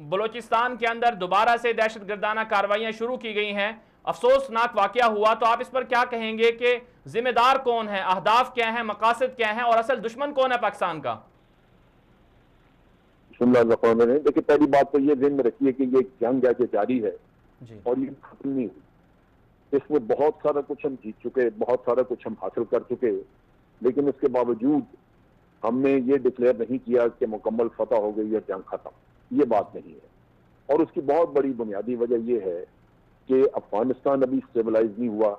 بلوچستان کے اندر دوبارہ سے دہشت گردانہ کارروائیاں شروع کی گئی ہیں، افسوسناک واقعہ ہوا، تو آپ اس پر کیا کہیں گے کہ ذمہ دار کون ہے، اہداف کیا ہیں، مقاصد کیا ہیں، اور اصل دشمن کون ہے پاکستان کا؟ دیکھیں، پہلی بات تو یہ ذہن میں رکھیے کہ یہ جنگ ہے کہ جاری ہے اور یہ ختم نہیں ہوئی. اس میں بہت سارا کچھ ہم جیت چکے، بہت سارا کچھ ہم حاصل کر چکے، لیکن اس کے باوجود ہم نے یہ ڈکلیئر نہیں کیا کہ مکمل فتح ہو گئی یا جنگ ختم. یہ بات نہیں ہے. اور اس کی بہت بڑی بنیادی وجہ یہ ہے کہ افغانستان ابھی اسٹیبلائز نہیں ہوا.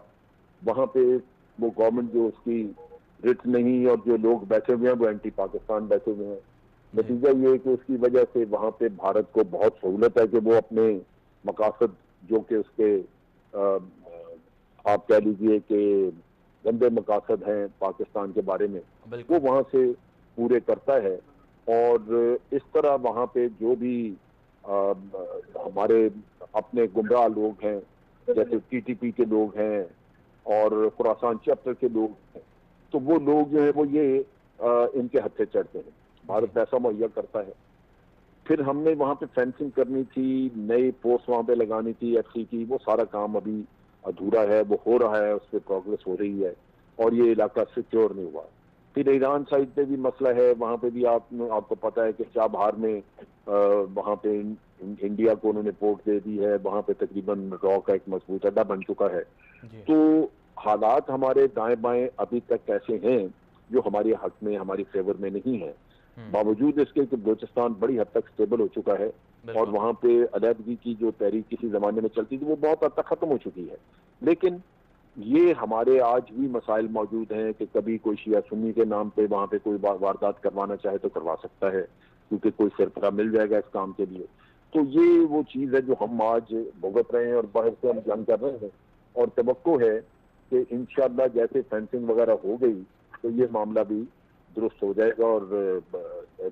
وہاں پہ وہ گورنمنٹ جو اس کی رٹ نہیں، اور جو لوگ بیٹھے ہوئے ہیں وہ اینٹی پاکستان بیٹھے ہوئے ہیں. نتیجہ یہ ہے کہ اس کی وجہ سے وہاں پہ بھارت کو بہت سہولت ہے کہ وہ اپنے مقاصد جو کہ اس کے آپ کہہ لیجئے کہ گندے مقاصد ہیں پاکستان کے بارے میں، وہ وہاں سے پورے کرتا ہے. اور اس طرح وہاں پہ جو بھی ہمارے اپنے گمراہ لوگ ہیں، جیسے ٹی ٹی پی کے لوگ ہیں اور خراسان چیپٹر کے لوگ ہیں، تو وہ لوگ جو ہیں وہ یہ ان کے ہتھے چڑھتے ہیں. بھارت پیسہ مہیا کرتا ہے. پھر ہم نے وہاں پہ فینسنگ کرنی تھی، نئی پوسٹ وہاں پہ لگانی تھی ایف سی کی. وہ سارا کام ابھی ادھورا ہے، وہ ہو رہا ہے، اس پہ پروگرس ہو رہی ہے، اور یہ علاقہ سیکیور نہیں ہوا. پھر ایران سائڈ پہ بھی مسئلہ ہے. وہاں پہ بھی آپ کو پتا ہے کہ چابہار میں وہاں پہ انڈیا کو انہوں نے پورٹ دے دی ہے. وہاں پہ تقریباً را کا ایک مضبوط اڈا بن چکا ہے. تو حالات ہمارے دائیں بائیں ابھی تک ایسے ہیں جو ہمارے حق میں، ہماری فیور میں نہیں ہیں، باوجود اس کے کہ بلوچستان بڑی حد تک سٹیبل ہو چکا ہے، اور وہاں پہ علیحدگی کی جو تحریک کسی زمانے میں چلتی تھی وہ بہت حد تک ختم ہو چکی ہے. لیکن یہ ہمارے آج بھی مسائل موجود ہیں کہ کبھی کوئی شیعہ سنی کے نام پہ وہاں پہ کوئی واردات کروانا چاہے تو کروا سکتا ہے، کیونکہ کوئی سرفراہ مل جائے گا اس کام کے لیے. تو یہ وہ چیز ہے جو ہم آج بھگت رہے ہیں اور باہر سے ہم جنگ کر رہے ہیں. اور توقع ہے کہ انشاءاللہ جیسے فینسنگ وغیرہ ہو گئی تو یہ معاملہ بھی درست ہو جائے گا، اور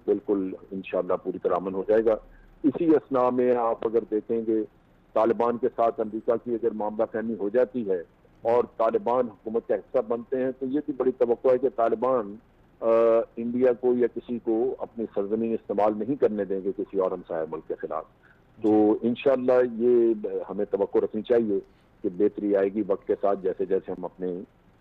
بالکل انشاءاللہ پوری طرح امن ہو جائے گا. اسی اثناء میں آپ اگر دیکھیں گے طالبان کے ساتھ امریکہ کی اگر معاملہ فہمی ہو جاتی ہے اور طالبان حکومت کا حصہ بنتے ہیں تو یہ بھی بڑی توقع ہے کہ طالبان انڈیا کو یا کسی کو اپنی سرزمین استعمال نہیں کرنے دیں گے کسی اور ہمسایہ ملک کے خلاف. تو انشاءاللہ یہ ہمیں توقع رکھنی چاہیے کہ بہتری آئے گی وقت کے ساتھ، جیسے جیسے ہم اپنے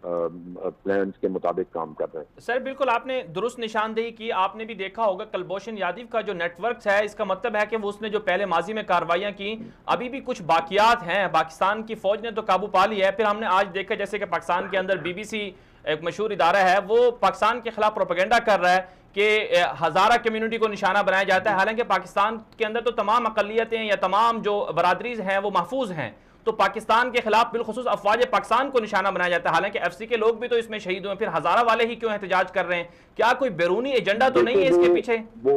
پلانز کے مطابق کام کر رہے ہیں. سر بالکل آپ نے درست نشاندہی کی. آپ نے بھی دیکھا ہوگا کلبھوشن یادو کا جو نیٹ ورکس ہے، اس کا مطلب ہے کہ وہ اس نے جو پہلے ماضی میں کارروائیاں کی ابھی بھی کچھ باقیات ہیں. پاکستان کی فوج نے تو قابو پا لی ہے. پھر ہم نے آج دیکھا جیسے کہ پاکستان کے اندر بی بی سی ایک مشہور ادارہ ہے، وہ پاکستان کے خلاف پروپیگنڈا کر رہا ہے کہ ہزارہ کمیونٹی کو نشانہ بنایا جاتا ہے، حالانکہ پاکستان کے اندر تو تمام اقلیتیں یا تمام جو برادریز ہیں وہ محفوظ ہیں. تو پاکستان کے خلاف بالخصوص افواج پاکستان کو نشانہ بنایا جاتا ہے، حالانکہ ایف سی کے لوگ بھی تو اس میں شہید ہوئے. پھر ہزارہ والے ہی کیوں احتجاج کر رہے ہیں؟ کیا کوئی بیرونی ایجنڈا تو نہیں ہے اس کے پیچھے؟ وہ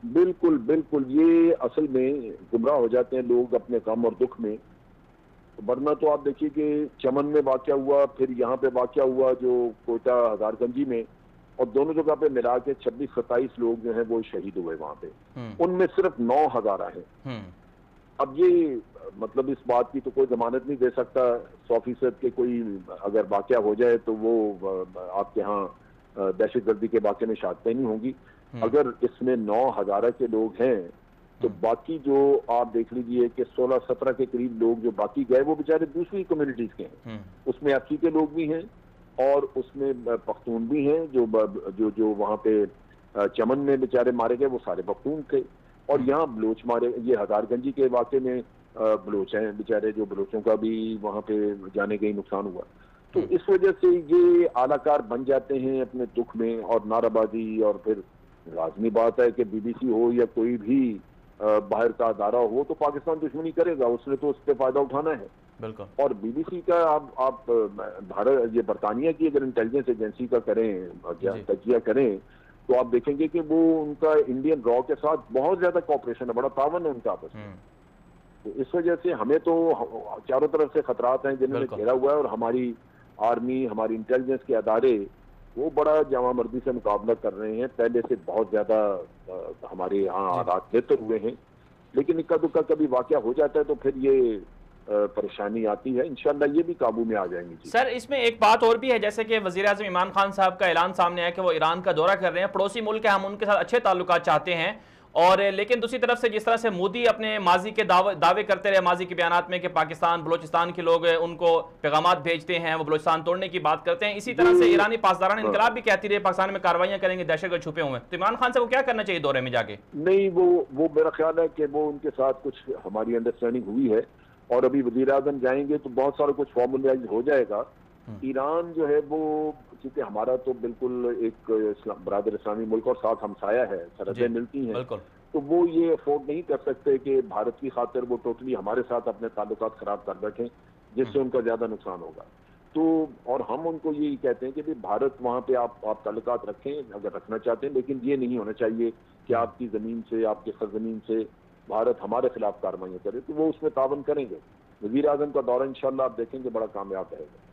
بالکل بالکل یہ اصل میں گمراہ ہو جاتے ہیں لوگ اپنے غم اور دکھ میں. ورنہ تو آپ دیکھیے کہ چمن میں واقعہ ہوا، پھر یہاں پہ واقعہ ہوا جو کوئٹہ ہزار گنجی میں، اور دونوں جگہ پہ ملا کے 26-27 لوگ جو ہیں وہ شہید ہوئے وہاں پہ. ان میں صرف 9 ہزارہ ہیں. اب یہ مطلب اس بات کی تو کوئی ضمانت نہیں دے سکتا 100% کہ کوئی اگر واقعہ ہو جائے تو وہ آپ کے ہاں دہشت گردی کے واقعے میں شہادتیں نہیں ہوں گی. اگر اس میں 9 ہزارہ کے لوگ ہیں تو باقی جو آپ دیکھ لیجئے کہ 16-17 کے قریب لوگ جو باقی گئے وہ بیچارے دوسری کمیونٹیز کے ہیں. اس میں ایف سی کے لوگ بھی ہیں اور اس میں پختون بھی ہیں. جو وہاں پہ چمن میں بیچارے مارے گئے وہ سارے پختون تھے. اور یہاں بلوچ مارے، یہ ہزار گنجی کے واقعے میں بلوچ ہیں بیچارے، جو بلوچوں کا بھی وہاں پہ جانے کا ہی نقصان ہوا. تو اس وجہ سے یہ اعلی کار بن جاتے ہیں اپنے دکھ میں اور نعرہ بازی. اور پھر لازمی بات ہے کہ بی بی سی ہو یا کوئی بھی باہر کا ادارہ ہو تو پاکستان دشمنی کرے گا، اس نے تو اس پہ فائدہ اٹھانا ہے. بالکل. اور بی بی سی کا آپ بھارت یہ برطانیہ کی اگر انٹیلیجنس ایجنسی کا کریں تجزیہ کریں تو آپ دیکھیں گے کہ وہ ان کا انڈین را کے ساتھ بہت زیادہ کوآپریشن ہے، بڑا تعاون ہے ان کا آپس میں. تو اس وجہ سے ہمیں تو چاروں طرف سے خطرات ہیں جنہوں نے گھیرا ہوا ہے، اور ہماری آرمی، ہماری انٹیلیجنس کے ادارے وہ بڑا جامع مردی سے مقابلہ کر رہے ہیں. پہلے سے بہت زیادہ ہمارے یہاں حالات بہتر ہوئے ہیں، لیکن اکا دکا کبھی واقعہ ہو جاتا ہے تو پھر یہ پریشانی آتی ہے. انشاءاللہ یہ بھی قابو میں آ جائیں گی. سر اس میں ایک بات اور بھی ہے، جیسے کہ وزیر اعظم عمران خان صاحب کا اعلان سامنے ہے کہ وہ ایران کا دورہ کر رہے ہیں. پڑوسی ملک ہے، ہم ان کے ساتھ اچھے تعلقات چاہتے ہیں، اور لیکن دوسری طرف سے جس طرح سے مودی اپنے ماضی کے دعوے کرتے رہے ماضی کے بیانات میں کہ پاکستان بلوچستان کے لوگ ان کو پیغامات بھیجتے ہیں، وہ بلوچستان توڑنے کی بات کرتے ہیں، اسی طرح سے ایرانی پاسداران انقلاب بھی کہتی رہے پاکستان میں کاروائیاں کریں گے، دہشت گرد چھپے ہوئے ہیں، تو عمران خان سے وہ کیا کرنا چاہیے دورے میں جا کے؟ نہیں، وہ میرا خیال ہے کہ وہ ان کے ساتھ کچھ ہماری انڈرسٹینڈنگ ہوئی ہے، اور ابھی وزیر اعظم جائیں گے تو بہت سارا کچھ فارملائز ہو جائے گا۔ ایران جو ہے وہ چونکہ ہمارا تو بالکل ایک برادر اسلامی ملک اور ساتھ ہمسایہ ہے، سرحدیں ملتی ہیں، تو وہ یہ افورڈ نہیں کر سکتے کہ بھارت کی خاطر وہ ٹوٹلی ہمارے ساتھ اپنے تعلقات خراب کر بیٹھیں جس سے ان کا زیادہ نقصان ہوگا۔ تو اور ہم ان کو یہی کہتے ہیں کہ بھارت وہاں پہ آپ تعلقات رکھیں اگر رکھنا چاہتے ہیں، لیکن یہ نہیں ہونا چاہیے کہ آپ کی زمین سے، آپ کی سرزمین سے بھارت ہمارے خلاف کارروائیاں کرے، تو وہ اس میں تعاون کریں گے۔ وزیر اعظم کا دورہ انشاءاللہ آپ دیکھیں گے بڑا کامیاب رہے گا۔